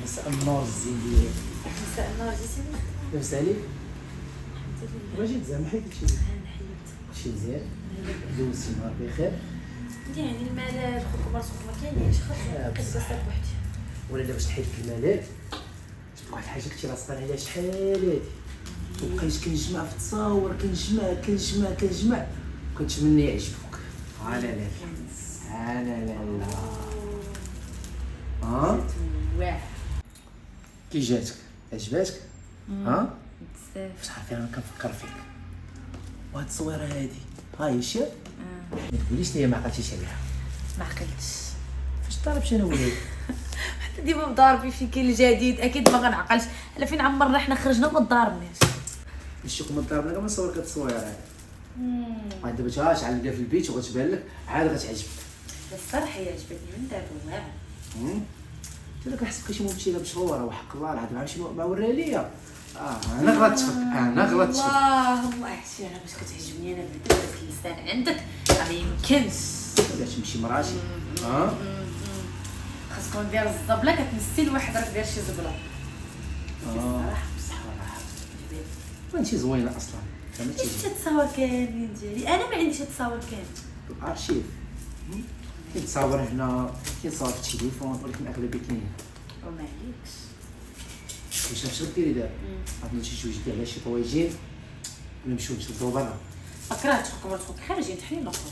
مساء النور الزين ديالك. مساء النور جيتي لاباس عليك؟ الحمد لله. واش جيت زعما حيت شي حيدت شي مزيان؟ دوزتي نهار بخير يعني الملل خوك مرسوق ما كاينينش خرجت كتبقى بوحدي. ولا لا باش تحيد الملل جبت واحد الحاجه كنتي راسقان عليها شحال هادي وبقيت كنجمع في التصاور كنجمع كنتمنى يعجبوك. لا واعر كي جاتك عجباتك؟ ها بزاف. فاش عرفتي انا كنفكر فيك وهاد التصويره هادي ها هي شي ما تقوليش ليا ما عقلتيش عليها. ما عقلتش فاش ضربتي انا وليك حتى ديما مضاربين في كاين الجديد اكيد ما غنعقلش. على فين عمرنا حنا خرجنا وما ضاربناش. نشوفكم من الدار بلا ما نصور لك التصويره هادي. عاد دابا تعالى تعلقها في البيت وغتبان لك عاد غتعجبك. الصراحه هي عجبتني من دابا واعر. قلت لك حسب كشي مبتيله بشهور وحق الله العظيم ما عرفتش ما وريها ليا. انا غلطت فيك الله يحسن انا باش كتعجبني انا بدا داك اللسان عندك ما يمكنش. لا تمشي مراتي خاصكم ندير الزبله كتنسي الواحد راه داير شي زبله. صراحه بصح راحه انت زوينه اصلا فهمتي. كيفاش تتصاور كاملين ديالي انا ما عنديش التصاور كامل. الارشيف كيتصاور هنا كيتصاور في التليفون ولكن اغلبيه كاين. وما عليكش واش عرفتي ديري دابا؟ عطني شي جوج على شي طواجين ولا نمشيو نشوفو برا. فكرات خوك مرتبط خارجين حنا نخرج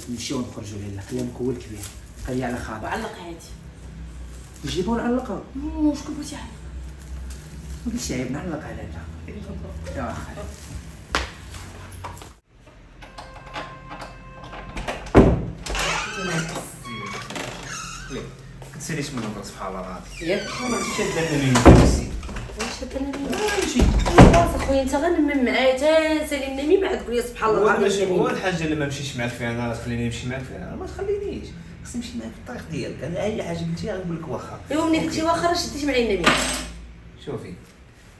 نمشيو نخرجوا ليلا خليها مكول كبير خليها على خاطر وعلق هادي نجيبو نعلقها. شكون بغيتي علق ما قلتش عيب نعلق على هذا يا اخي. كتساليش من هضره سبحان الله العظيم. ياك ما شاد لنا من نفسي. واش هذا اخويا انت غنمم معايا حتى سالي النميم عاد تقول لي سبحان الله العظيم. هو الحاجه اللي ما مشيتش معاك فيها انا تخليني نمشي معاك فيها انا ما تخلينيش. خصني نمشي معاك في الطريق ديالك. انا اي حاجه قلتيها غنقول لك واخا. ايوا ملي قلتي واخا راه شديتي معايا النميم. شوفي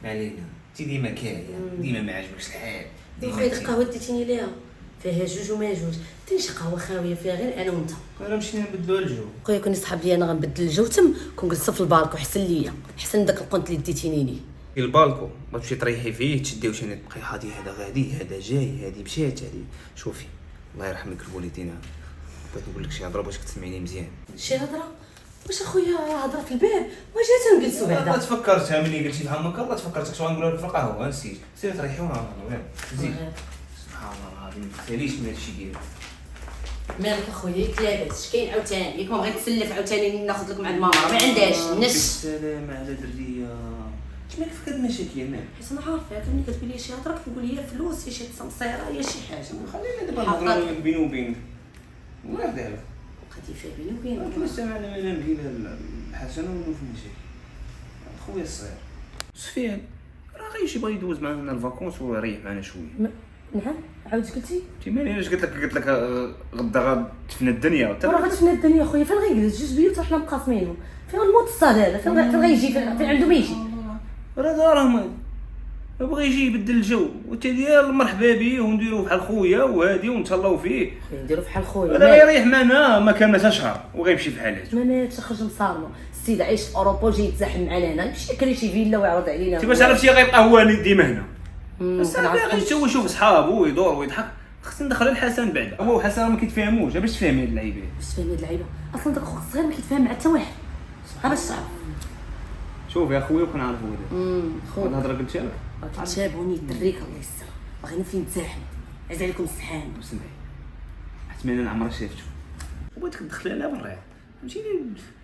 ما علينا انت ديما كاينه ديما ما عجبكش الحال. خويا ديك القهوه ديتيني ليها فيها جوج وما جوج حتى شي قهوه خاويه فيها غير انا وانت. انا مشينا نبدلوا الجو. خويا كون يصحاب لي انا غنبدل الجو تم كون جلست في البالكو حسن ليا حسن داك القنت اللي ديتيني ليه. البالكو ما تمشي تريحي فيه تشدي وشني تبقي هادي هذا غادي هذا جاي هادي مشات هادي. شوفي الله يرحم لك الوالدين بغيت نقول لك شي هضره باش كتسمعيني مزيان. شي هضره واش اخويا هضره في الباب واش جات نجلسوا بعدا بعدا. تفكرتها ملي قلتي بحال هكا الله تفكرتك شنو غنقولها في القهوه نسيت سير تريحي ونهضروا زيد. سبحان الله العظيم ما تساليش من هادشي ديالك. مالك اخويا ياك لاباس كاين عاوتاني ياك ما بغيت تسلف عاوتاني ناخذ لك مع الماما ما عندهاش نش. بالسلامه على دريه انت مالك في هاد المشاكل مالك. حيت انا عارفه ملي كتقول لي شي هضره كتقول لي فلوس شي تسمصيره يا شي حاجه. خلينا دابا نهضروا بيني وبينك الله يرضي عليك. بقيتي فيها بيني وبينك. كيما استمعنا انا بين الحسن ونوف المشاكل خويا الصغير سفيان راه غيجي بغا يدوز معنا الفاكونس ويريح معنا شويه. نعم عاود قلتي انت مالي علاش قلت لك غدا غتفنى الدنيا راه غتفنى الدنيا خويا فين غيجلس جوج بيوت وحنا مقاسمينهم فين غنموت الصاله فين غيجي فين عنده ما يجي. راه دارهم بغى يجي يبدل الجو وانت ديال مرحبا بيه ونديرو بحال خويا وهادي ونتهلاو فيه. خويا نديرو بحال خويا هذا غيريح معنا ما كان ما شهر وغيمشي في حالته. ما ماتش خرج مصارمه السيد عايش في اوروبا جاي يتزاحم معنا هنا يمشي يكري شي فيلا ويعرض علينا. انت باش عرفتي غيبقى هو ديما هنا بس كنعرف غير يشوف يشوف صحابو ويدور ويضحك. خصني ندخل الحسن بعدا هو وحسن ما كيتفاهموش باش تفهم هاد اللعيبه. باش تفهم هاد اللعيبه اصلا داك خوك الصغير ما كيتفاهم مع حتى واحد ها باش تعرف. شوف يا خويا وكنعرفو هذا خويا الهضره قلتها لك كتشابوني الدريك الله يستر باغيين فين نتزاحموا عز عليكم السحان. سمعي حتما انا عمري شفتو وبغيتك تدخلي على برا فهمتيني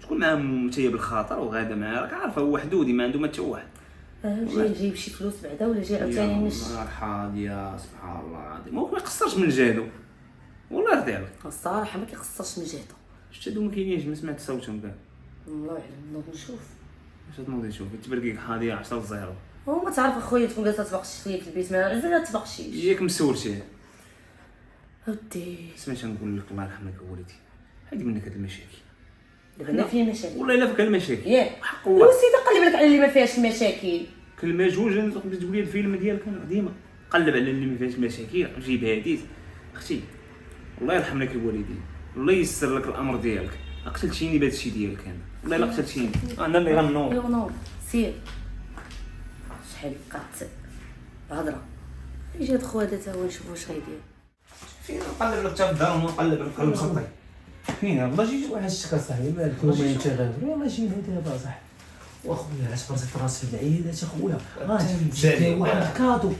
تكون معاه متيب الخاطر وغادا معاه راك عارفه هو وحدودي ما عنده ما حتى واحد. جاي يجيب شي فلوس بعدا ولا جاي عاوتاني نش. يا حاضيه سبحان الله العظيم ما يقصرش من جهدو والله يرضي عليك. الصراحه ما كيخسرش من جهته. شفت هادو ما كاينينش ما سمعت صوتهم كاع. الله يعلم نوض نشوف واش تنوضي تشوف تبرقيك حاضيه 10-0. هو ما تعرف اخويا تكون جالسه تبقشي فيا في البيت ما عزنا تبقشيش ياك مسولتيه اودي. سمعت نقول لك الله يرحم لك وليدي هادي منك هاد المشاكل دابا انا فيها مشاكل والله الا فيك المشاكل ياك حق لو الله سيدي قلب لك على اللي ما فيهاش المشاكل. كلمه جوج تقدر تقول لي الفيلم ديالك انا ديما قلب على اللي ما فيهاش مشاكل جيب هاديت اختي الله يرحم لك الوالدين الله ييسر لك الامر ديالك قتلتيني بهذا الشيء ديالك انا والله الا قتلتيني انا اللي غنوض نوض سير شحال بقات الهضره يجي هاد خويا تا هو نشوف واش غيدير فين نقلب لك حتى في الدار ونقلب نقلب خطي فين والله جيت واحد الشكا صاحبي مالك هما انت غير والله جينا دابا صاحبي واخويا علاش برزت راسي في العيادات اخويا جبت واحد الكادو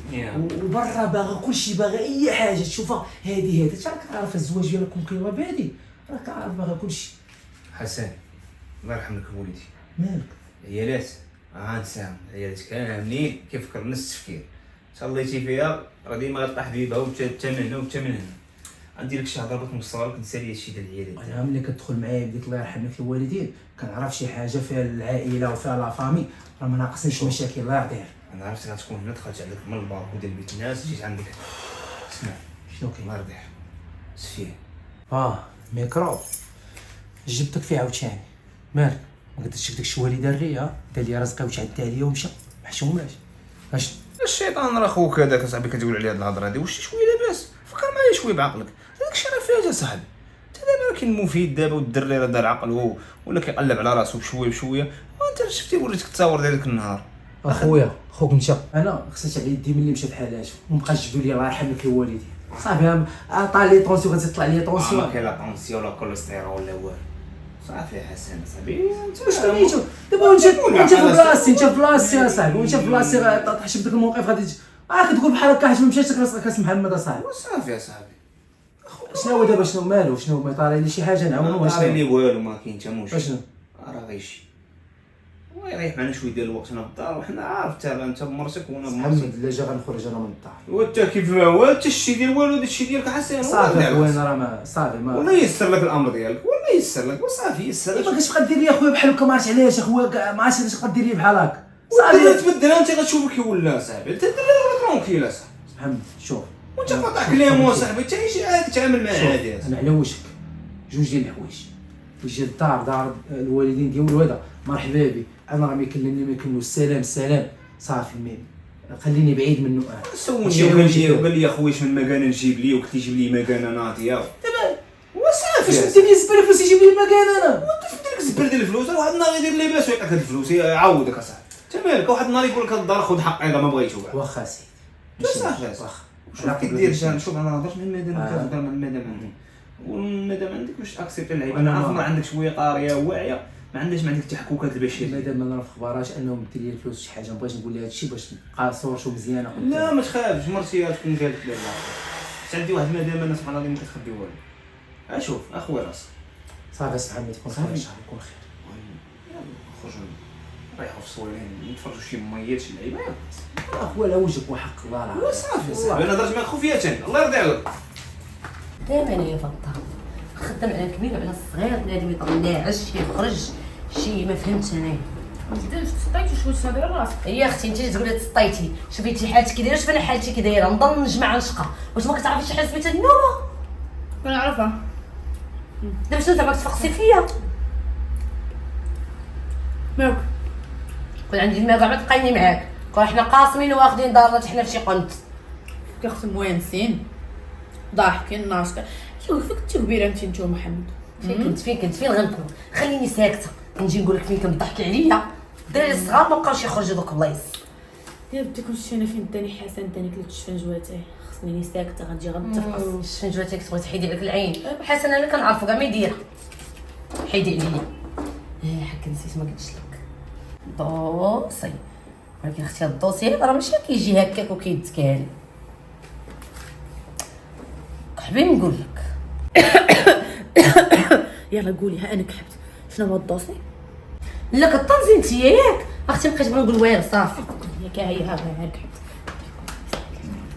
وبرا باغا كلشي باغا اي حاجه تشوفها هادي راك عارف الزواج ديالكم كيما بادي راك عارف باغا كلشي. حسن الله يرحم لك وليدي مالك عيالات غنساهم عيالات كاملين كيفكر نفس التفكير صليتي فيها راه ديما غتطيح بيبها وتا من هنا وتا من هنا غندير لك شي هضره مصوره كنسالي هادشي ديال العيالات. انا ملي كتدخل معايا بديت الله يرحم لك الوالدين كنعرف شي حاجه فيها العائله وفيها لا فامي راه ما ناقصنيش مشاكل الله يرضيها. انا عرفت غتكون هنا دخلت عندك من الباب وديال بيت الناس جيت عندك اسمع شنو كاين الله يرضيها سفيه ميكروب جبتك فيه عاوتاني مالك ما قدرتش داك الشيء اللي دار ليا دار لي رزقي وتعدى عليا ومشى ما حشوماش اش الشيطان راه خوك هذاك صاحبي كتقول عليه هاد الهضره هادي واش شويه لاباس فكر معايا شويه بعقلك داكشي راه فاجا صاحبي انت دابا كاين مفيد دابا والدري راه دار عقل ولا كيقلب على راسو بشويه بشويه وانت شفتي وريتك التصاور ديالك النهار اخويا خوك مشى انا خسرت على يدي ملي مشى بحال هادشي ومبقاش تجبدوا لي الله يرحم لك الوالدين صافي طالع لي طونسيون غتطلع لي طونسيون ما كاين لا طونسيون ولا كوليسترول ولا والو صافي يا حسن صاحبي واش سميتو دابا انت في بلاصتي انت في بلاصتي يا صاحبي وانت في بلاصتي طاحش بداك الموقف غادي كتقول بحال هكا حيت ما مشيتش راسك كاس محمد اصاحبي صافي يا صاحبي شنو هو دابا شنو مالو شنو ما طاري لي شي حاجه نعاونو ما واش طاري لي والو ما كاين حتى مشكل شنو راه غيشي هو يريح معنا شويه ديال الوقت هنا في الدار وحنا عارف انت بمرتك وانا بمرتي محمد لا جا غنخرج انا من الدار وانت كيف ما هو حتى الشيء ديال والو هذا الشيء ديالك حسن صافي وين راه ما صافي ما والله يسر لك الامر ديالك والله يسر لك وصافي يسر ما كاينش تبقى دير لي اخويا بحال هكا ما عرفتش علاش اخويا ما عرفتش علاش تبقى دير لي بحال هكا صافي تبدل انت غتشوف كي ولا صاحبي انت دير ترونكيل اصاحبي محمد شوف وانت قاطع كلامو صاحبي حتى شي عاد كتعامل معاه عادي انا على وشك جوج ديال الحوايج يجي للدار دار الوالدين ديال الوالده مرحبا بي انا راه ما يكلمني ما يكلموش السلام صافي مين خليني بعيد منه سولني وقال لي اخويا شنو المكانه نجيب لي وقلت لي جيب لي مكانه ناضيه دابا وصافي فاش بدي الزباله فلوس يجيب لي المكان انا وانت فدير لك الزبر ديال الفلوس واحد النهار يدير لاباس ويعطيك هاد الفلوس يعوضك اصاحبي انت مالك واحد النهار يقول لك الدار خذ حقي اذا ما بغيتو كاع واخا سيدي صافي واخا شنو كدير شوف انا هضرت مع المدام كنهضر مع المدام عندي والمدام عندك واش اكسبتي اللعيبه انا عارف عندك شويه طاريه واعيه ما عندك التحككات البشريه مادام انا في خبراش انهم دير لي الفلوس شي حاجه مبغيتش نقول لها هادشي باش نبقى صورته مزيانه لا ما تخافش مرتي غتكون قالت لي لا عندي واحد المدام انا سبحان الله ما كتخبي والو اشوف اخويا راسك صافي سبحان تكون خير ان شاء الله يكون خير نخرجوا نريحوا في الصويرين نتفرجوا شي مميز شي لعيبه اخويا لا وجهك وحق الله العظيم صافي صافي انا درت معاك خفيه الله يرضي عليك دائما هي في الدار خدام على الكبير وعلى الصغير بنادم يطلع شي يخرج شي ما فهمتش انايا جديد تسطيتي شويه صابر راسك هي اختي انت اللي تقولي تسطيتي شوفي انت حالتك كي دايره شوف انا حالتي كي دايره نضل نجمع نشقى واش ما كتعرفيش شي حاجه سميتها النوبه كنعرفها دابا شنو زعما كتفقسي فيا مالك كون عندي الماء كاع ما تبقيني معاك كون حنا قاسمين واخدين دارنا حنا في شي قنت كيختم موانسين ضاحكين ناشطين شوف فيك انت كبيره انت محمد فين كنت فين غنكون خليني ساكته نجي نقول لك فين كنضحكي عليا الدراري الصغار ما بقاوش يخرجوا دوك البلايص يا بدي كون شتينا فين داني حسن داني كلت الشفنجواتي خصني ساكته غنجي غنتفقص الشنجواتك تبغي تحيدي عليك العين حسن انا كنعرفو كاع ما يديرها حيدي عليا حك نسيت ما قلتش لك دوسي ولكن اختي هاد الدوسي راه ماشي كيجي هكاك وكيتكال حبي نقول لك يلا قولي ها انا كحبت شنو هو الدوسي لا كطنزي انت ياك اختي مابقيتش بغا نقول والو صافي يا كاع هي ها كحبت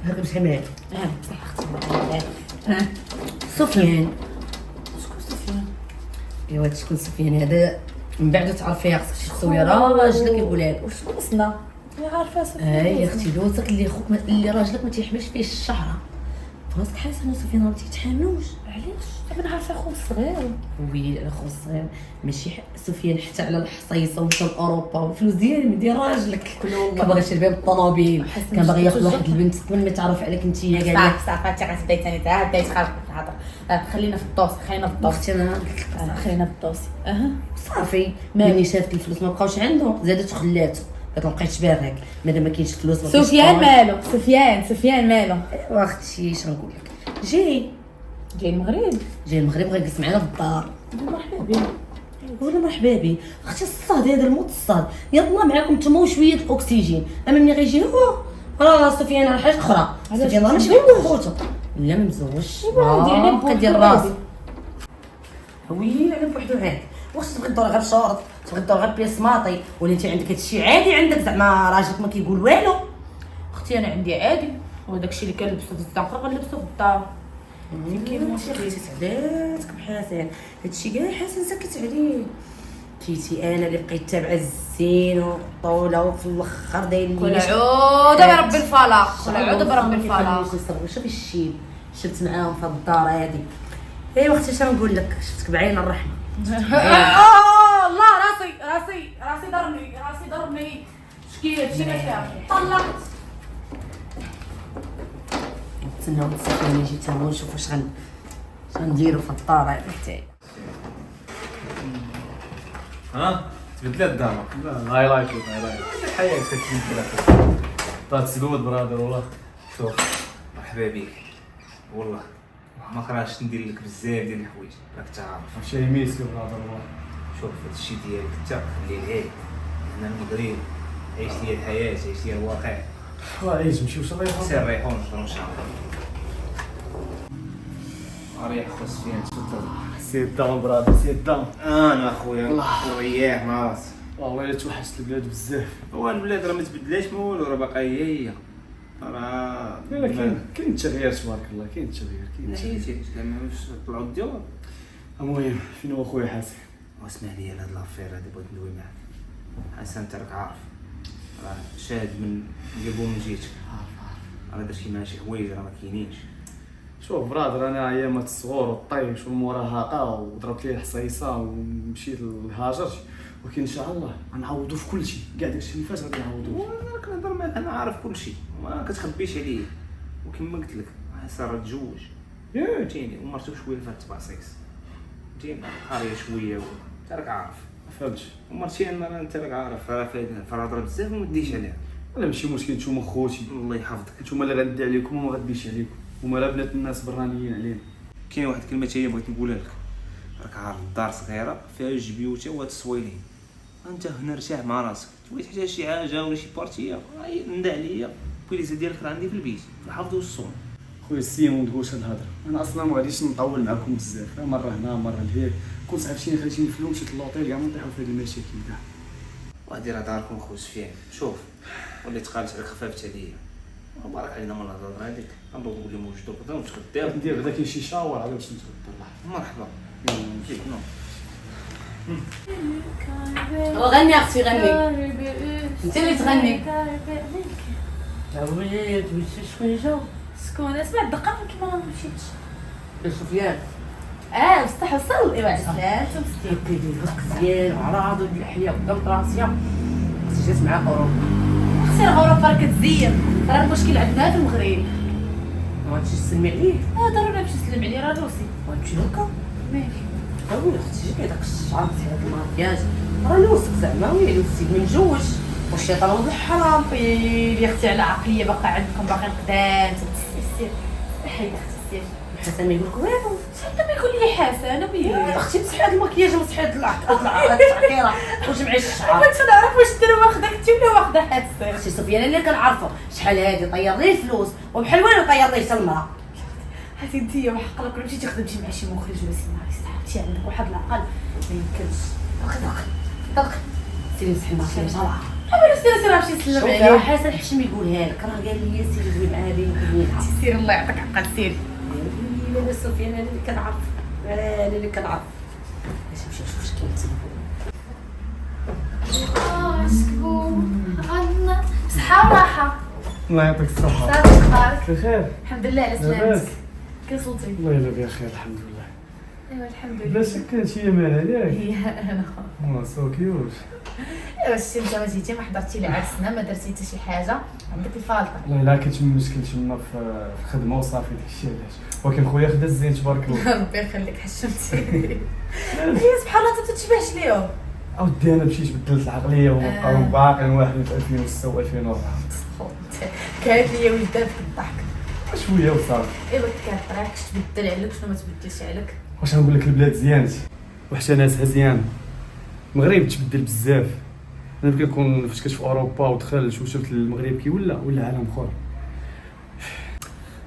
هاك باش عملها ها صح اختي ها سفيان شكون سفيان ايوا شكون سفيان هذا من بعد تعرفيها خصك شي تصويره راجلك يقولها لك واش وصلنا يا عارفه سفيان يا اختي دوزك اللي خوك اللي راجلك ما تيحملش فيه الشعره فراسك حاسه سفيان ما تيتحاملوش علاش انا عارفه خوك الصغير وي اخو الصغير ماشي سفيان حتى على الحصيصه ومشى لاوروبا والفلوس ديالي من ديال راجلك كان باغي يشري بها بالطوموبيل كان باغي ياخذ واحد البنت قبل ما يتعرف عليك انت كاع صافي صافي غتبداي ثاني بديت خارج كتهضر. خلينا في الطوس، خلينا في الطوس. اختي انا قلت لك خلينا في الطوس. صافي ملي شافت الفلوس ما بقاوش عنده زادت خلاتو، قالت ما بقيتش باغاك مادام ما كاينش فلوس ما كاينش سفيان طاج. مالو؟ سفيان مالو؟ ايوا اختي شنو نقول لك، جاي المغرب غيجلس معنا في الدار. مرحبا بك. قولوا مرحبا بي اختي. الصاد هذا الموت الصاد يلا معاكم نتوما وشويه الاكسجين، اما ملي غيجي هو راه سفيان راه حاجه اخرى. سفيان راه ماشي هو خوتو، لا ما مزوجش كدير راسو وي على بوحدو هاك. واش تبغي الدور غير شورط، تبغي الدور غير بيسماطي، ولا انت عندك هادشي عادي عندك زعما راجلك ما كيقول والو؟ اختي انا عندي عادي، وداك الشيء اللي كنلبسو في الزنقه غنلبسو في الدار. كيفاش اختي سعداتك بحسن هادشي كاع حسن سكت عليه. جيتي انا اللي بقيت تابعه الزين والطوله وفي الاخر داير لي كل عوده بربي الفلاح، كل عوده بربي الفلاح. شوفي الشيب شفت معاهم في الدار هادي. ايوا اختي شنو نقول لك، شفتك بعين الرحمه. الله راسي ضربني شكيت فيها طلقت. نتسناو سفيان يجي تا هو نشوف واش غنديرو في الدار هادي تاعي. ها تبدلات دارك. لا اي لايك الحياه كتبدل. That's good brother والله. شوف مرحبا بك والله ما كرهتش ندير لك بزاف ديال الحوايج راك تعرف. شي ميسي brother والله. شوف هادشي ديالك انت خليه لهيه، هنا المغرب عيش ليا الحياه، عيش ليا الواقع. عايش نمشيو شي ريحه. سير ريحون نهضروا ان شاء الله. ريح خو سفيان تفضل. سيت داون برادر سيت داون. انا اخويا ورياح مع راسك. والله الا توحشت البلاد بزاف. هو البلاد راه ما تبدلاش ما والو، راه باقا هي راه. لا كاين التغيير تبارك الله، كاين التغيير نسيتي زعما واش طلعوا الديور. المهم فين هو خويا حسن؟ واسمع لي هاد لافير هادي بغيت ندوي معاك. حسن انت راك عارف راه شاهد من قبل من جيتك، راه درتي معاه شي حوايج راه ما كاينينش. شوف برادر انا ايامات الصغور والطيش والمراهقه وضربت لي الحصيصه ومشيت لهاجرت، ولكن ان شاء الله غنعوضو في كل شيء، كاع داكشي اللي فات غادي نعوضوه. وانا كنهضر معاك انا عارف كل شيء ما كتخبيش عليا، وكما قلت لك حسن راه تزوج فهمتيني ومرتو شويه فات التباصيص فهمتيني قاريه شويه انت راك عارف. فهمتش. ومرتي انا انت راك عارف راه فايدة فرهضره بزاف وما ديش عليها. لا ماشي مشكل، نتوما خوتي الله يحفظك. نتوما اللي غندي عليكم وما غنديش عليكم، هما راه بنات الناس برانيين علينا. كاين واحد الكلمه هي بغيت نقولها لك، راك عارف الدار صغيره فيها جوج بيوت وهاد الصويلين، انت هنا ارتاح مع راسك، تبغي تحتاج شي حاجه ولا شي بارتيه ندا عليا البوليس ديالك راه عندي في البيت في الحفظ والصون. خويا السيمون تقولش هاد الهضره، انا اصلا ما غاديش نطول معكم بزاف، مره هنا مره لهيك، كنت عرفتيني خليتيني في مشيت للوطيل كاع ما نطيحوا في هاد المشاكل كاع. وهادي راه داركم خو سفيان. شوف وليت قالت عليك خفافت عليا وبارك علينا من الهضره هذيك، غنبغي نقول لهم وجدوا قدام وتخدام ندير بعدا كاين شي شاور على واش نتغدى. مرحبا. غني اختي غني انت اللي تغني. وليد شكون جا؟ شكون سمعت دقه كيما ما مشيتش. سفيان بصح وصل. ايوا سلام مسكين كيدير رزق مزيان وعراض والحياه قدام راسيا. خصك جات مع اوروبا. اختي اوروبا راه كتزين، راه المشكل عندنا في المغرب. ما غاديش تسلمي عليه. ضروري نمشي نسلم عليه، راه روسي. غتمشي لهكا ماشي ويلي اختي جيبي داك الشعر في هاد الماكياج راه لوسك زعما ويلي السيد منجوج والشيطان ولد الحرام. ويلي اختي على عقليه باقا عندكم باقي قدام تسير حيد اختي سير. حسن ما يقول لك والو. شحال ما يقول لي حسن ويلي اختي مسحي هاد الماكياج ومسحي هاد التعكيره وجمعي الشعر. بغيت نعرف واش دير واخده انت ولا واخده حسن. اختي صفيان اللي كنعرفو شحال هادي طير لي الفلوس وبحال والو طير لي حتى المراه. حتى انتيا وحق لك مشيتي خدمتي مع شي مخرج ولا شي نهار استحبتي عندك واحد العقل ما يمكنش. دق سيري مسحي الماكياج راه عمرو سير راه مشي نسلم شوفي عليه. راه حسن حشم يقولها لك، راه قال لي سيري دوي معاه بين وبينها. سير الله يعطيك عقل سيري. انا سفيان انا اللي كنعرف، انا اللي كنعرف. باش نمشي نشوف اش كاين تما. غنى صحة وراحة. الله يعطيك الصحه. صافي اخبارك؟ بخير. الحمد لله على لاباس؟ سلامتك. كي وصلتي؟ الله يلا بخير الحمد لله. ايوا الحمد لا لله. شك انت هي مالها ياك. هي انا سو كيوت. ايوا شتي انت ما جيتي ما حضرتي لي عرسنا ما درتي حتى شي حاجه عندك الفالطه. والله الا كنت من مشكل تما في الخدمه وصافي داكشي علاش، ولكن خويا خدا الزين تبارك الله. ربي يخليك حشمتي. هي سبحان الله انت تتشبهش ليهم. اودي انا مشيت بدلت العقليه وبقاو باقي واحد في 2006 و 2004. كانت لي ولدها في الضحك. شويه وصافي. ايوا كتطريح كش تبدل عليك شنو ما تبدلش عليك. واش غنقول لك البلاد زيانتي وحتى ناسها زيان. المغرب تبدل بزاف. انا كنكون فاش كنت في اوروبا ودخلت وشفت المغرب كي ولا عالم اخر.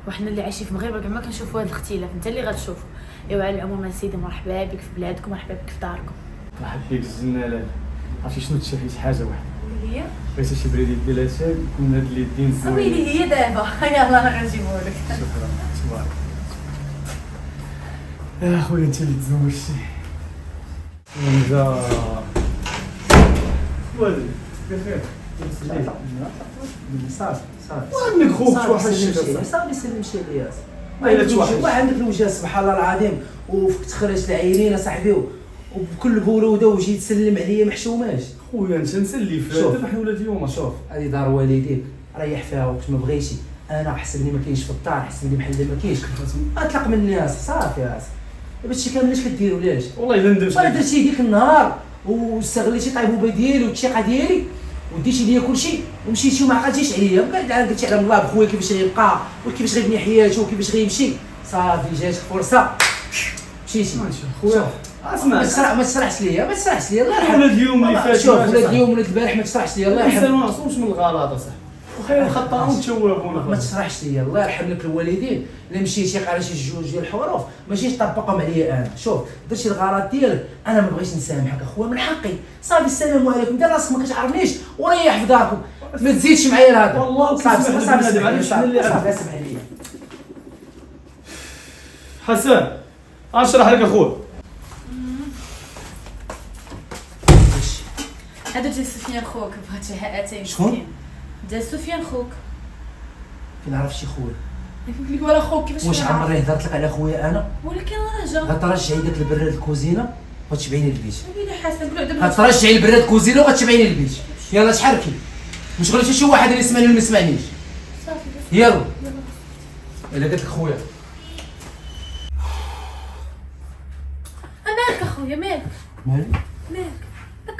وحنا اللي عايشين في المغرب كاع ما كنشوفوا هذا الاختلاف انت اللي غتشوفه. ايوا على العموم سيدي مرحبا بك في بلادكم مرحبا بك في داركم. مرحبا بك الجنه لاله. عرفتي شنو تشافيت حاجه واحده اللي هي بغيتي شي بريد ديال العشاء يكون هاد اليدين زوينين. ويلي هي دابا يلاه راه غنجيبو لك. شكرا تبارك. يا خويا انت اللي تزوجتي. ونجا والي بخير. صافي وعندك خوك توحشني صافي سلم شي ليا. ما إلا توحش. عندك الوجه سبحان الله العظيم وفيك تخرج العينين اصاحبي وبكل بروده وجيت تسلم عليا ما حشوماش. خويا انت نسلي شوف. دابا حنا ولاد اليوم. شوف هذه دار والديك ريح فيها وقت ما بغيتي. انا حسبني ما كاينش في الدار حسبني بحال ما كاينش اطلق من الناس صافي دابا هادشي كامل اش كديروا ليش والله الا ندمت. وانا درتي ديك النهار واستغليتي طيبوبه ديالي والثقه ديالي وديتي ليا كلشي ومشيتي وما عقلتيش عليا قلتي على الله بخويا كيفاش غيبقى وكيفاش غيبني حياته وكيفاش غيمشي. صافي جاتك فرصه مشيتي. خويا اسمع ما تسرحش ليا الله يرحم. ولاد اليوم اللي فات شوف ولاد اليوم ولاد البارح ما تسرحش ليا الله الانسان يرحم. ما معصومش من الغلط اصاحبي وخير الخطاؤون التوابون. ما تسرحش ليا الله يرحم لك الوالدين. الا مشيتي قال شي جوج ديال الحروف ماشي تطبقهم عليا انا. شوف درتي الغلط ديالك انا ما بغيتش نسامحك اخويا من حقي. صافي السلام عليكم دير راسك ما كتعرفنيش وريح في داركم ما تزيدش معايا لهذا. والله صافي صافي معليش من اللي صافي اسمح لي. حسن اشرح لك اخويا. هذا ديال سفيان خوك بغات هاتين. شكون؟ ديال سفيان خوك. فين عرفتي خويا؟ يقول لك ولا خوك كيفاش واش عمري هضرت لك على خويا انا؟ ولكن راجا غترجعي داك البراد الكوزينه وغتشبعيني البيت. ويلي حسن قول دابا غترجعي البراد الكوزينه وغتشبعيني البيت. يلا تحركي ما تشغليش شي واحد اللي يسمعني ولا ما يسمعنيش. صافي يلا الا قلت لك خويا مالك اخويا مالك مالي.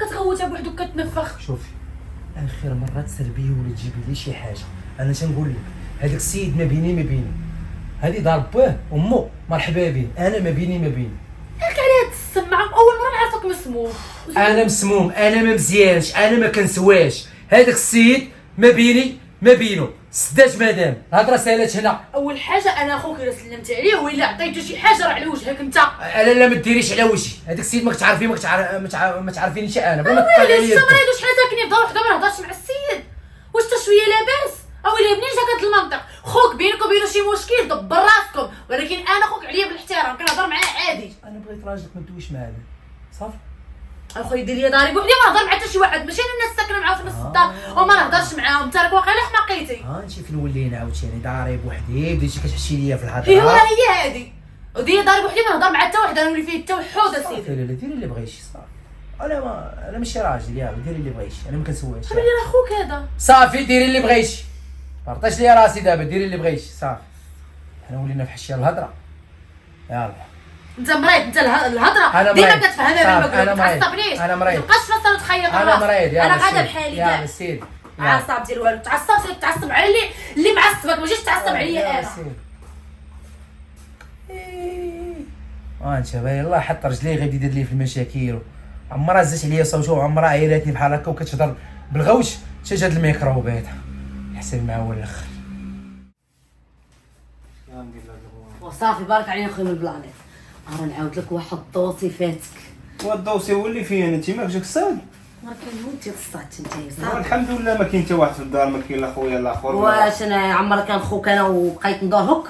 كتغوتها بوحدك كتنفخ. شوفي انا خير مرات سلبيه ولا تجيبي لي شي حاجه. انا تنقول لك هذاك السيد ما بيني هذه دار باه امه مرحبا به. انا ما بيني مالك عليها تسمع اول مره نعرفك مسموم. انا مسموم انا ما مزيانش انا ما كنسواش. هذاك السيد ما بينه سدات مدام الهضره سالات هنا. اول حاجه انا اخوك الا سلمتي عليه ولا عطيته شي حاجه راه على وجهك انت. لا ما ديريش على وجهي. هذاك السيد ما كتعرفي ما تعرفينيش انا بلا ما ويلي تطلعي الشمريض واش حنا ساكنين في دار وحده ما نهضرش مع السيد. واش تا شويه لاباس او الا منين جاك هاد المنطق خوك بينك وبينه شي مشكل دبر راسكم. ولكن انا خوك عليا بالاحترام كنهضر معاه عادي. انا بغيت راجلك ما تدويش معايا صافي. اخويا دير لي داري بوحدي ما نهضر مع حتى شي واحد ماشي انا الناس ساكنه معاه في نفس الدار وما نهضرش معاهم. انت راك واقيلا حماقيتي. انت فين ولينا عاوتاني داري بوحدي بديتي كتحشي ليا في الهضره. ايوا هي هادي ودير داري بوحدي ما نهضر مع حتى واحد انا نولي فيه التوحد اسيدي. صافي لا ديري اللي بغيتي صافي. انا ماشي راجل يلا ديري اللي بغيتي انا ما كنسواش. حبيبي راه خوك هذا. صافي ديري اللي بغيتي فرطاش ليا راسي دابا ديري اللي بغيتي صافي. حنا ولينا في حشيه الهضره. يلا انت مريض انت الهضره ديما كتفهمها بالما قلت ما تعصبنيش. انا مريض ما تبقاش تفسر وتخيط انا مريض. يلا انا غادا بحالي يلا سير عصب ديال والو تعصب تعصب على اللي معصبك ماشي تعصب عليا انا. انت باين الله حط رجليه غادي يدير لي في المشاكل. عمرها زات عليا صوته وعمرها عيراتني بحال هكا وكتهضر بالغوش حتى جات الميكروبات حسب معاه هو الاخر. وصافي بارك علينا خويا من البلانيت. راه نعاود لك واحد الدوسي فاتك. والدوسي هو اللي فيه انت ماك جاك الصاد. ما كان هو انت الصات انت صافي. الحمد لله ما كاين حتى واحد في الدار ما كاين لا خويا لا اخر. واش انا عمرك كان خوك انا وبقيت ندور هك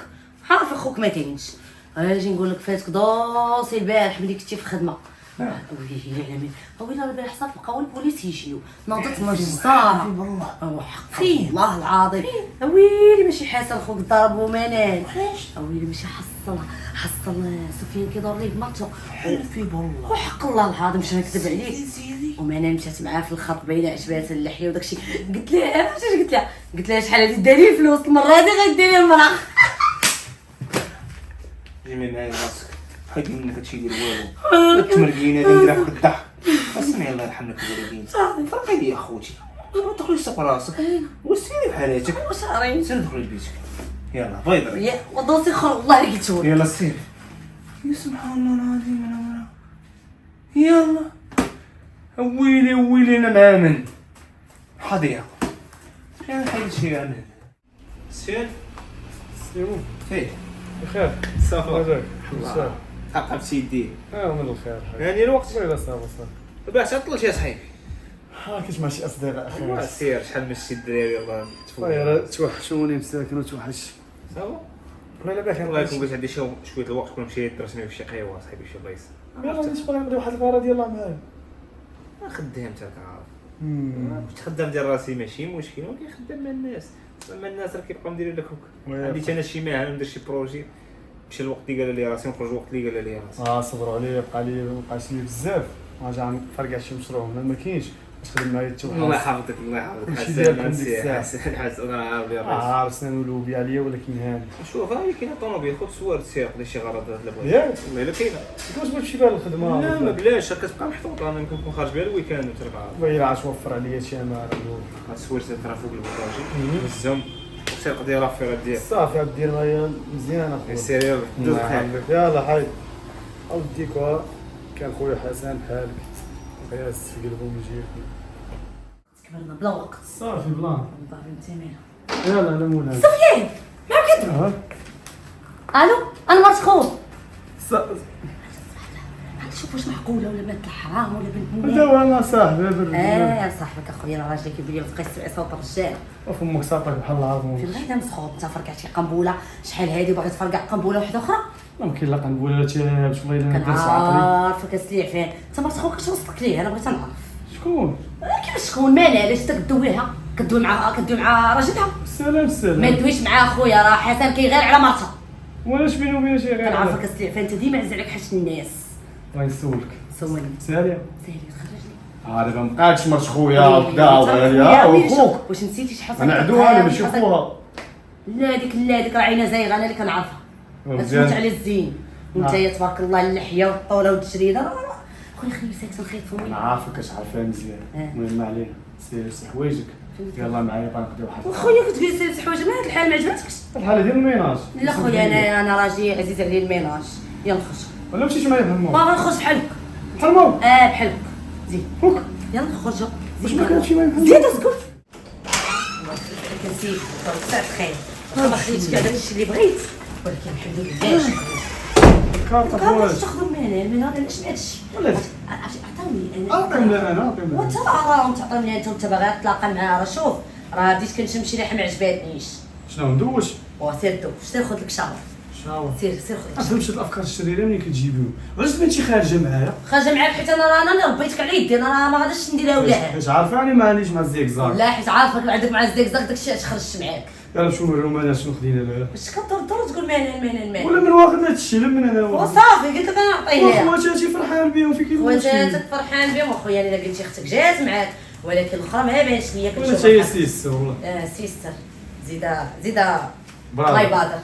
عارف اخوك ما كاينش. انا نجي نقول لك فاتك دوسي البارح ملي كنتي في الخدمه وي ويلي البارح صافي بقاو البوليس يجيو ناضت من الجزاره وحق الله العظيم ويلي ماشي حسن خوك ضربو منال ويلي ماشي حصل سفيان كيدور ليه بمرتو حلفي بالله وحق الله العظيم مش نكذب عليك ومنال مشات معاه في الخط باينه عجباتها اللحيه وداكشي قلت لها قلت لها شحال هادي داري فلوس المره هادي غديري المراه جميل معايا راسك حيد منك هادشي ديال والو تمرقين هادي نديرها في الضحك اسمعي الله يرحم لك الوالدين فرقي لي اخوتي ما تدخليش تسق راسك وسيري بحالاتك وشهرين سير دخلي لبيتك يلا بيضري يا ودوسي خر والله لقيتو يلا سير يا سبحان الله العظيم انا مرا يلا ويلي انا مامن حاضر شنو حيد شي يعني سير سيمون فيه بخير صافا مازال الله عقب سيدي من الخير يعني الوقت لا صافا باش عطلت يا صاحبي كاش ماشي اصدقاء والله اخي سير شحال مشيت الدراري الله طيب توحشوني مساكن وتوحش صافا والله باك الله يكون بغيت عندي شويه الوقت كون مشيت درسني في شي قهوه صاحبي شي بلايص يلا نسبق نعمل واحد الغاره ديال الله معايا خدام تاعك عارف كنت خدام ديال راسي ماشي مشكل ولكن خدام مع الناس اما الناس راه كيبقاو مديرين لك هكا عندي انا شي مهام ندير شي بروجي مشى الوقت اللي قال لي راسي نخرج الوقت اللي قال لي راسي صبروا عليا بقاش لي بزاف راجع نفرقع شي مشروع ما كاينش باش تخدم معايا حتى الله واحد يحفظك الله يحفظك كلشي ديالك من ديك الساعة. حسن انا عارف يا راسي عارف سنان ولوبي عليا ولكن هاني شوف هاي كاينه طوموبيل خذ صور تسيق لي شي غرض هاد البلايص ياك والله الا كاينه واش بغيت شي بال الخدمه لا ما بلاش كتبقى محطوطه انا يمكن نكون خارج بها الويكاند وترجع باغي عاد توفر عليا شي امانه التصوير ترى فوق البوطاجي نهزهم وسير قضي لافير ديال صافي عاد دير معايا مزيان اخويا السير دوز بخير يلا حيد اوديك كان خويا حسن بحالك قياس في قلبه مجيك كبرنا بلا وقت صافي بلان باغي نتامينا يلا انا مولاي سفيان ما كدر الو انا مرت خوك شوف واش معقوله ولا بنت الحرام ولا بنت لا وانا صاحبي صاحبك اخويا انا راجلي كيبان لي تبقى تسمع صوت الرجال وفمك ساطك بحال العظم فين غير مسخوط انت فرقعتي قنبوله شحال هادي باغي تفرقع قنبوله وحده اخرى ممكن لا قنبوله لا تابش والله الا ندير عقلي عارفه كتسليع فين انت مرت خوك اش وصلك ليه انا بغيت نعرف شكون كيفاش شكون مالها علاش انت كدويها كدوي مع راجلها سلام ما تدويش معاه اخويا راه حسن كيغير على مرته واش بيني وبين شي غير كنعرفك كتسليع فين انت ديما عز عليك حاجه الناس بغيت نسولك سولني ساليه سهلي تخرجني عارف ما بقاتش مرت خويا وكذا وغاليه خوك واش نسيتي شحال انا عدوها انا ماشي خوها لا ديك راه عينها زايغه انا اللي كنعرفها ما تفوت على الزين وانت يا تبارك الله اللحيه والطوله والتشريده خويا خلي ساكت نخيط انا فمي عارفك كاش عارفها مزيان المهم ما علينا سير حوايجك يلا معايا غنقضيو واحد خويا كتقولي سير حوايج ما هاد الحال ما عجبتكش الحاله ديال الميناج لا خويا انا راجلي عزيز عليا الميناج يلا خرج ولا مشيتي معايا بحال باغي نخرج بحالك بحال الموت بحالك زيد فوق يلا خرجوا واش ما كانش معايا بحال زيد اسكت كنسيت ساعة خير ما خليتش كاع داكشي اللي بغيت ولكن الحمد لله كارطه كنت حوايج تاخذ من هذا علاش ما هادشي ولا عطاوني اعطيهم لنا انا اعطيهم وانت راه تعطيني انت باغي تلاقى معاه راه شوف راه بديت كنشم شي ريحه ما عجباتنيش شنو ندوش سير دوش سير خذ لك شاور شاور سير خذ لك اصلا مشات الافكار الشريره منين كتجيبيهم علاش بنتي خارجه معايا خارجه معاك حيت انا اللي ربيتك على يدي انا ما غاديش نديرها ولا حيت عارفاني ما عنديش مع الزيكزاك لا حيت عارفك عندك مع الزيكزاك داكشي علاش خرجت معاك يلا نمشيو نوريو مالا شنو خدينا لها باش كتضر تقول مالا ولا من واخد هاد الشيء لا من انا واخد وصافي قلت لك انا نعطيه لها خواتاتي فرحان بهم في كيف خواتاتك فرحان بهم وخويا الا قلتي اختك جات معاك ولكن الاخرى ما بانش ليا ولا حتى هي سيستر والله سيستر زيدا برافو. الله يبادر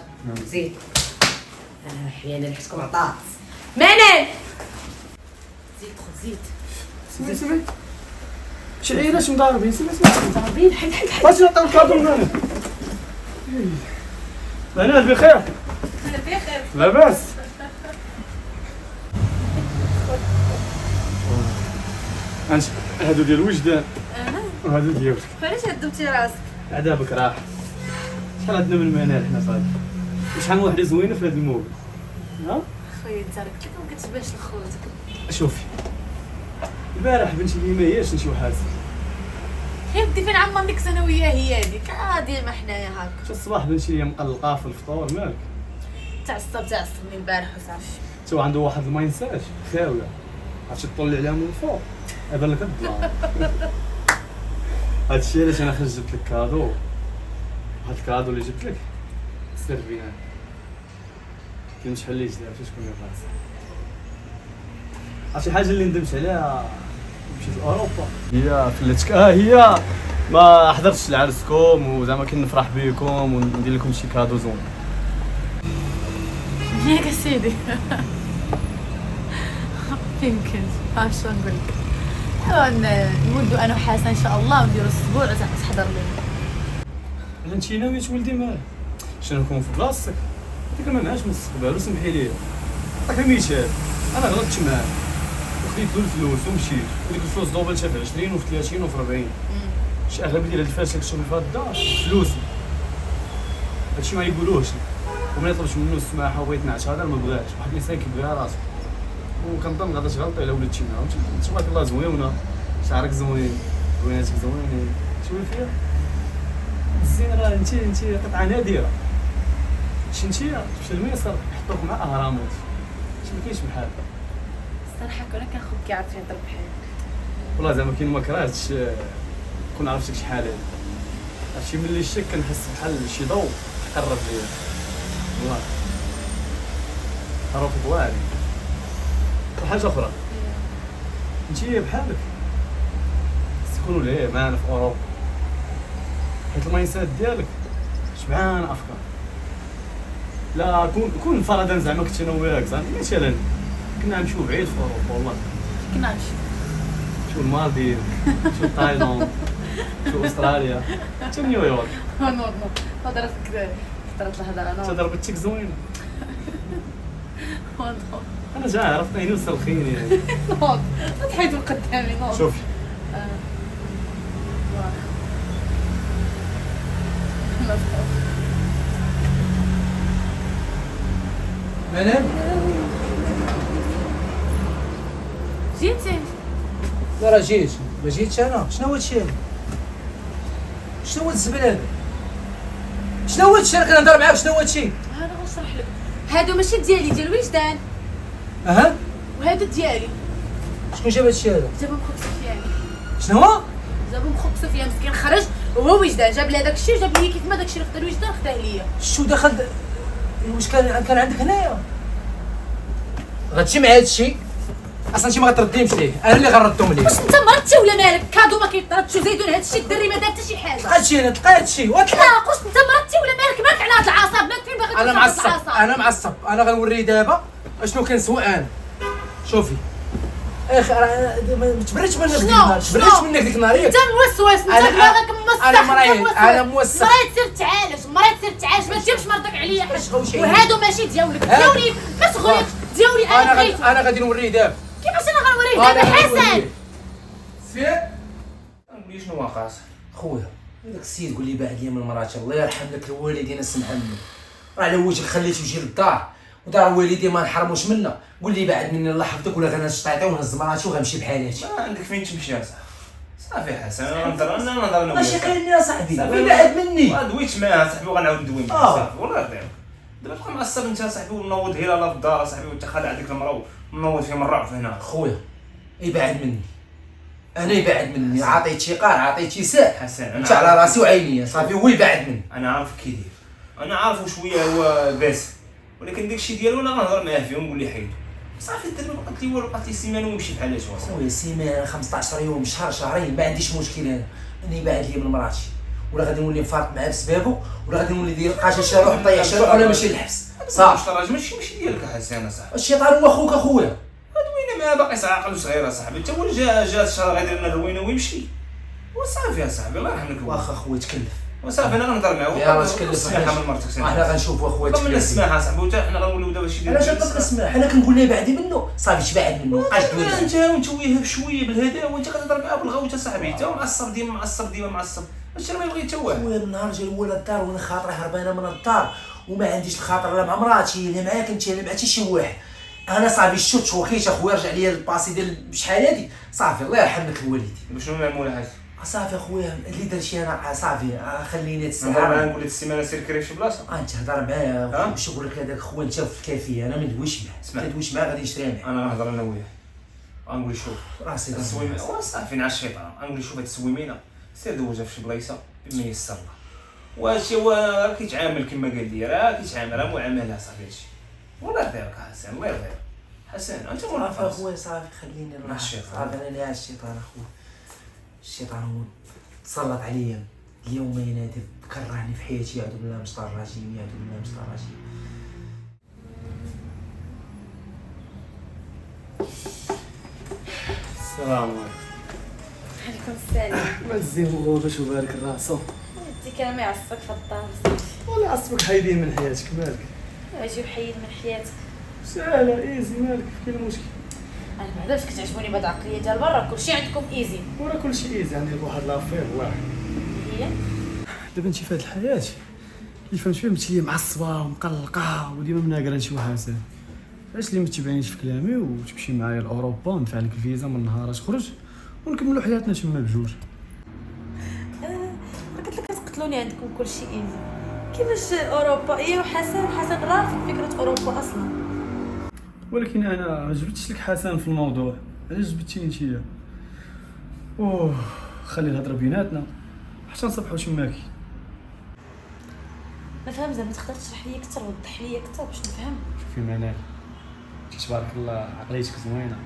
زيد احيانا حيتكم عطات منال زيد خذ زيد سمعي شي عيالات مضاربين سمعي ضاربين حيد باش نعطيو الكادو لنا منال بخير بخير لاباس انت هادو ديال الوجدان وهادو ديالك علاش هدمتي راسك عذابك راح شحال عندنا من منال حنا صاحبي وشحال من وحده زوينه في هذا الموضوع ها خويا انت راك ما كتبانش لخوتك شوفي البارح بنتي لي ما هياش نمشيو حاسب يا بدي فين عمر ديك الثانويه هي هذيك ديما حنايا هاك حتى الصباح بنتي لي مقلقه في الفطور مالك تعصب من البارح وصافي تو عنده واحد المايند سيت خاويه عرفتي تطلع عليها من الفوق يبان لك الدار. هادشي علاش انا خرجت جبت لك كادو. هاد الكادو اللي جبت لك سير بينا كاين شحال اللي جدار شكون اللي فاز. عرفتي الحاجه اللي ندمت عليها مشيت لاوروبا هي فلتك. هي ما حضرتش لعرسكم وزعما كنفرح بكم وندير لكم شي كادو زون. ياك سيدي. يمكن اش نقول لك نودو انا وحسن ان شاء الله ونديرو الاسبوع تاع تحضر لي. انت ناوي تولدي معاه شنو نكون في بلاصتك ديك ما معاش من الاستقبال وسمحي لي. عطاك مثال انا غلطت معاه وخديت له الفلوس ومشيت وديك الفلوس دوبلتها في 20 وفي 30 وفي 40. شي اغلبيه ديال الفاشل كتشوف في هاد الدار فلوسي. هادشي ما يقولوهش وما يطلبش منه السماحه وبغيت نعس هذا ما بغاش. واحد الانسان كيبغيها راسو وكنظن غادي تغلطي على ولدتي معاهم. تبارك الله زوينه شعرك زوين بويناتك زوينين شوفي فيها الزين راه انت قطعه نادره. شي انت تمشي لمصر يحطوك مع اهرامات شي ما كاينش بحال. الصراحه كون كان خوك كيعرف يهضر بحالك والله زعما كاين ما كرهتش كون عرفتك شحال هادي. هادشي ملي الشك كنحس بحال شي ضوء قرب ليا والله عرفت واعر. وحاجه اخرى انت بحالك تكونوا ليه معنا في اوروبا حيت الماينسات ديالك شبعان افكار. لا كون فرضا زعما كنت انا وياك زعما مثلا كنا نمشيو بعيد في اوروبا والله كنا نمشي شو المالديف شو تايلاند شو استراليا شو نيويورك. نو هضرتك هضرت الهضره انت نو ضربتك زوينه. نو انا جا عرفتني وسلخيني يعني. نو تحيدوا قدامي نو شوفي منال جيتي لا راه جيت ما جيتش انا. شنو هو هادشي هذا؟ شنو هو الزبل هذا؟ شنو هو هادشي؟ انا كنهضر معاك. شنو هو هادشي؟ انا غنشرح لك. هادو ماشي ديالي ديال وجدان اها وهادو ديالي. شكون جاب هادشي هذا؟ جابو مخوك سفيان. شنو هو؟ جابو مخوك سفيان مسكين خرج وهو وجدان جاب لي هذاك الشيء وجاب لي كيف ما داك الشيء اللي خدا الوجدان خداه ليا. شو دخل واش كان عندك هنايا؟ غتمشي مع هادشي اصلا انت ما غترديهمش ليه. انا اللي غنردهم ليه. واش انت مرضتي ولا مالك؟ كادو ما كيطردش وزيدون هادشي الدري ما دار حتى شي حاجه. هادشي هنا تلقى هادشي لا واش انت مرضتي ولا مالك؟ مالك على هاد العصاب مالك فين باغي انا توصل هاد معصب. العصاب؟ انا معصب. انا غنوريه دابا اشنو كنسوى انا. شوفي اخي راه ما تبردش منك ديك النهار. تبردش منك ديك النهار. انت موسوس انت أنا- دماغك موسخ. أنا مريض. أنا موسخ. مريض سير تعالج ما تجيبش مرضك عليا وهادو ماشي ديالك ديالي ما تغريش ديالي انا بغيتو. انا غادي نوريه دابا. كيفاش انا غنوريه دابا حسن؟ سير نقول لي شنو واقع خويا هذاك السيد قول لي بعد لي من مراتي الله يرحم لك الوالدين السي محمد. راه على وجهك خليته يجي للدار ودار والدي ما نحرموش منا. قول لي بعد مني الله يحفظك ولا غنهز الشطيطه ونهز مراتي وغنمشي بحالاتي. ما عندك فين تمشي يا صاحبي حسن. انا نهضر انا ماشي خليني يا صاحبي بعد مني. دويت معاه صاحبي وغنعاود ندوي معاه صافي والله يرضيك. دابا تبقى معصب انت صاحبي ونوض هلاله في الدار صاحبي وانت خالع هذيك المرا ونوض فيها من الرعب هنا. خويا يبعد مني. انا يبعد مني. عطيتي قار عطيتي ساح حسن انت على راسي وعينيا صافي. هو يبعد مني. انا عارف كيدير. انا عارف شويه هو باس ولكن داكشي ديالو انا غنهضر معاه فيه ونقول ليه حيدو صافي. الدرب ما قالت لي والو قالت لي سيمانه ويمشي بحال هكا. خويا سيمانه 15 يوم شهر شهرين ما عنديش مشكل. انا يبعد لي من مراتي ولا غادي نولي نفارق معاه بسبابو ولا غادي نولي ندير قاشه شروح نطيح شروح ولا ماشي للحبس صافي. الراجل ماشي ديالك حسن صاحبي. الشيطان هو خوك اخويا. دوينا ما باقي عاقل وصغير صاحبي. حتى هو جا الشهر غيدير لنا دوينا ويمشي وصافي يا صاحبي الله يرحمك. واخا خويا تكلف وصافي انا غنهضر معاه. يلاه تكلف. السماحه من مرتك احنا غنشوفوا اخويا طلب منا تكلف. السماحه صاحبي وتا حنا غنوليو دابا شي انا جا طلب السماح. انا كنقول ليه بعدي منه صافي تبعد منه مابقاش دوي معاه. انت ويه بشويه بالهداوه وانت كتهضر معاه بالغوته صاحبي. انت معصب ديما معصب. هادشي راه ما يبغي حتى واحد. خويا النهار جا الولد الدار وانا خاطري هربانه من الدار وما عنديش الخاطر لا مع مراتي لا معاك انت لا مع حتى شي واحد. انا صافي شفت شوكيت اخويا رجع ليا الباسي ديال شحال هادي صافي الله يرحم لك الوالدين. شنو معمول هذا؟ صافي اخويا اللي درت شي انا صافي خليني نهضر معاه تسعى. نقول لك السيمانه سير كري في شي بلاصه. انت هضر معايا ها؟ وشغلك هذاك خويا انت في الكافيه. انا ما ندويش معاه. اسمع. كندويش معاه غادي نشري معاه. انا نهضر انا وياه غنقول شوف راسي السويمه صافي نعس الشيطان، غنقول شوف هاد السويمينه سير دوزها في شي بلايصه بما يسر الله. وهادشي هو راه كيتعامل كما قال لي، راه كيتعامل راه معامله صافي هادشي. والله يرضيك حسن، الله يرضيك حسن، انت صافي منافق. اخويا صافي خليني مع نروح. الشيطان. صافي انا اللي الشيطان اخويا، الشيطان هو تسلط عليا اليوم ينادي كرهني في حياتي، يعوذ بالله من الشيطان الرجيم، يعوذ بالله من الشيطان الرجيم. السلام عليكم. عليكم السلام. مزيان وغوباش وبارك الراسو. انت كلام يعصبك في الدار. ولا عصبك حايدين من حياتك مالك؟ اجي وحيد من حياتك. سهله ايزي مالك فين المشكل؟ انا بعدا باش كتعجبوني بهاد العقليه ديال برا كلشي عندكم ايزي. ورا كلشي ايزي، عندي واحد لافير والله. هي دابا انت في هاد الحياه اللي فهمت فيها متي معصبه ومقلقه وديما مناقره لشي واحد ساهل. علاش اللي ما تبعنيش في كلامي وتمشي معايا لاوروبا ندفع لك الفيزا من نهار تخرج ونكملوا حياتنا تما بجوج. قلت لك كتقتلوني عندكم كلشي ايزي. كيفاش اوروبا؟ ايه حسن رافض فكره اوروبا اصلا. ولكن انا ما جبتش لك حسن في الموضوع، علاش جبتيني انتيا؟ اوه خلي الهضره بيناتنا حتى نصبحوا تماكي. ما فهم زعما تقدر تشرح لي اكثر وتوضح لي اكثر باش نفهم. شوفي منال، تبارك الله عقليتك زوينه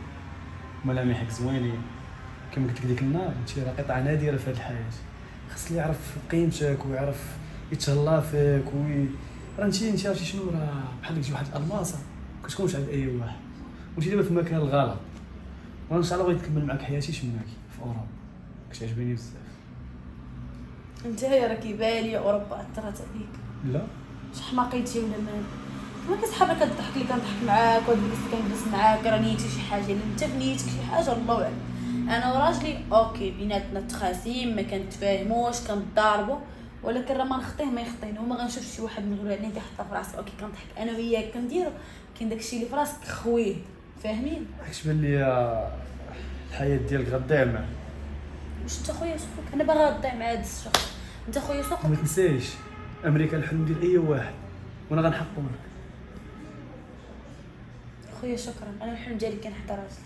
ملامحك زوينين، كما قلت لك ديك النهار انت راه قطعه نادره في هذه الحياه. خاص اللي يعرف قيمتك ويعرف يتهلا فيك راه انت عرفتي شنو، راه بحال ديك واحد الالماسه كتكونش عند اي واحد، وانت دابا في المكان الغلط. وانا ان شاء الله بغيت نكمل معاك حياتي تماكي في اوروبا، كتعجبني بزاف. انت راه كيبان لي اوروبا اثرت عليك. لا شي حماقيتي ولا مال ما كتحب كضحك لي كنضحك معاك وهاد الناس اللي كنجلس معاك راه نيتي شي حاجه الا انت في نيتك شي حاجه الله اعلم. انا وراجلي اوكي بيناتنا تخاسيم ما كنتفاهموش كنضاربوا، ولكن راه ما نخطيه ما يخطيني وما غنشوفش شي واحد من غير اللي كيحطها في راسك. اوكي كنضحك انا وياك كنديرو، كاين داكشي اللي في راسك خويه فاهمين. كتبان لي الحياه ديالك غتضيع معاه. واش انت خويا سوق؟ انا باغا نضيع مع هاد الشخص. انت خويا سوق. ما تنسايش امريكا الحلم ديال اي واحد وانا غنحققو لك. خويا شكرا، انا الحلم ديالي كان حتى راسي.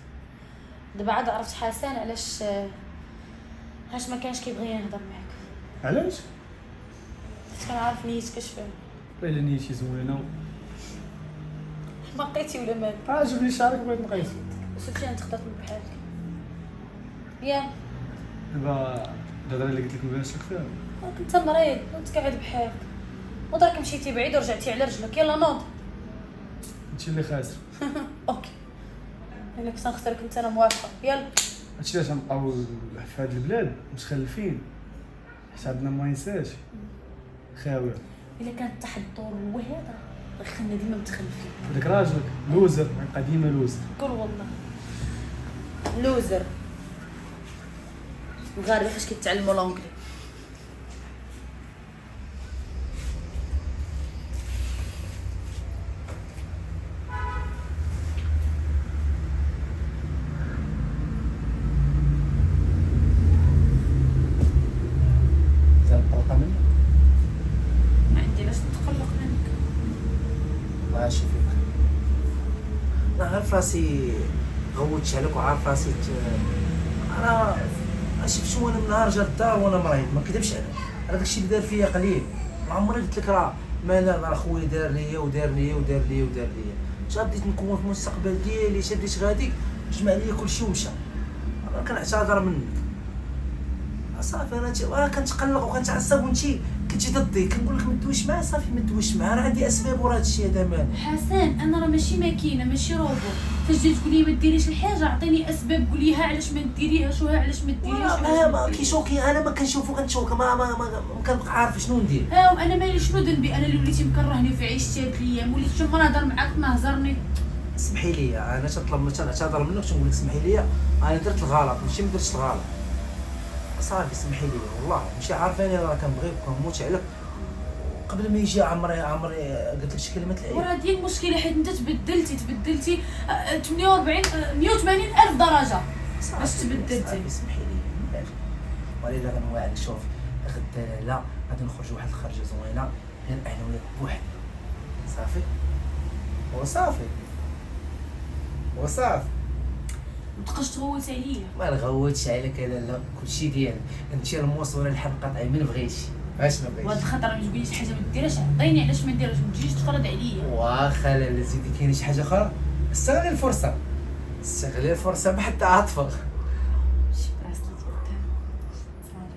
دابا عاد عرفت حسن علاش ما كانش كيبغي يهضر معاك. علاش؟ حيت كنعرف نيتك اش فيها. الا نيتي زوينه حماقيتي ولا مال. عاجبني شعرك بغيت نقيس. سفيان تخطط من بحالك ياك. دابا الهضره اللي قلت لك ما بانش لك فيها. كنت مريض وانت قاعد بحالك ودراك مشيتي بعيد ورجعتي على رجلك. يلا نوض. هادشي اللي خاسر. اوكي الا كنت نختارك انت انا موافقه. يلا هادشي علاش غنبقاو في هاد البلاد متخلفين، حسابنا ما ينساش خاويه. الا كانت تحت الدور هو هذا راه خلينا ديما متخلفين. هذاك راجلك لوزر غيبقى ديما لوزر. قول والله لوزر. المغاربه فاش كيتعلموا لونجلي. زعما طلقه منك ما عندي لاش نتقلق منك. ماشي فيك. انا عارف راسي غوتش عليك وعارف راسي انا شفت وانا من نهار جا الدار وانا مريض ما كذبش عليك. انا داكشي اللي دار فيا قليل. ما عمري قلت لك راه مالال راه خويا دار ليا ودار ليا ودار ليا ودار ليا. جا بديت نكون في المستقبل ديالي، جا بديت غادي جمع ليا كلشي ومشى. انا كنعتذر منك صافي. انا كنتقلق وكنتعصب وانت كنتي ضدي. كنقول لك ما تدويش معاه صافي ما تدويش معاه. انا عندي اسباب ورا هذا الشيء هذا مال. حسن انا راه ماشي ماكينه ماشي روبو. فاش جيت تقول لي ما ديريش الحاجه عطيني اسباب قول لي ها علاش ما ديريهاش وها علاش ما ديريهاش. ما كيشوكي انا ما كنشوفو كنشوك ما كنبقى عارف شنو ندير. ها انا مالي شنو ذنبي؟ انا اللي وليتي مكرهني في عيشتي هاد الايام وليت شوف نهضر معاك تنهزرني. سمحي لي انا تنعتذر منك تنقول لك سمحي لي انا درت الغلط ماشي ما درتش الغلط صافي. سمحي لي والله ماشي عارفاني راه كنبغيك وكنموت عليك. قبل ما يجي عمري قلت لك شي كلمات العيب. وراه ديال المشكله حيت انت تبدلتي 48 180 الف درجه باش تبدلتي. سمحي لي وليد غنوعدك شوف غدا لا غادي نخرجوا واحد الخرجه زوينه غير انا وياك بوحدنا صافي. وصافي متبقاش تغوت عليا. ما نغوتش عليك انا، لا كلشي ديالك. انت الموصوله الحل قطعي من بغيتي اش ما وهاد بغيتش. الخطره ما تقوليش حاجه ما ديرهاش، عطيني علاش ما نديرهاش، ما تجيش تفرض عليا. واخا لا زيدي كاين شي حاجه اخرى، استغلي الفرصه، استغلي الفرصه بحتى عاطفه. شي براسلي ديال الذهب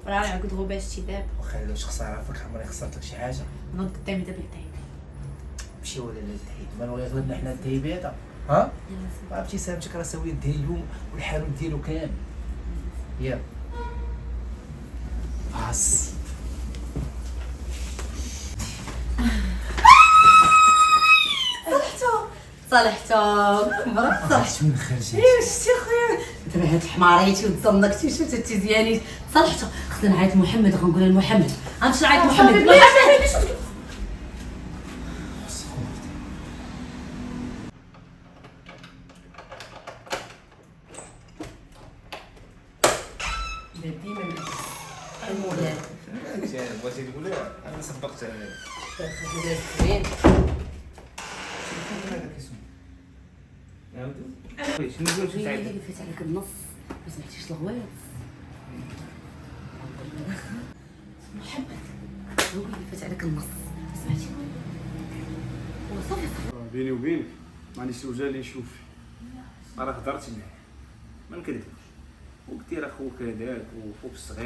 صراحه، راه عقد غباشتي دابا. وخا لو خساره فيك، عمري خسرت لك شي حاجه. نوض قدامي دابا التعيب. ماشي ولا لا التهيد، ما نبغي يغلبنا حنا التهيب هذا، ها؟ ما عرفتي سامتك راه ساويه ديالو والحانوت ديالو كامل. يلا باس. صالحتو برا صالحتو. من خرجت شتي خويا دابا هاد حماريتي وتزنقتي شفتي انت ديالي. صالحتو خصنا نعيط محمد، غنقول لمحمد غنمشي نعيط محمد. ديما المولاد بغيتي تقولها انا سبقت عليك. خلينا زوين. شنو نقول شي هي تعيط؟ اللي فات عليك النص ما سمعتيش الغويط. محمد هو اللي فات عليك النص ما سمعتي. وصافي بيني وبينك ما عنديش وجه اللي نشوف، راه هضرت معاه ما نكذبش، وقلت لي راه خوك هذاك وخوك الصغير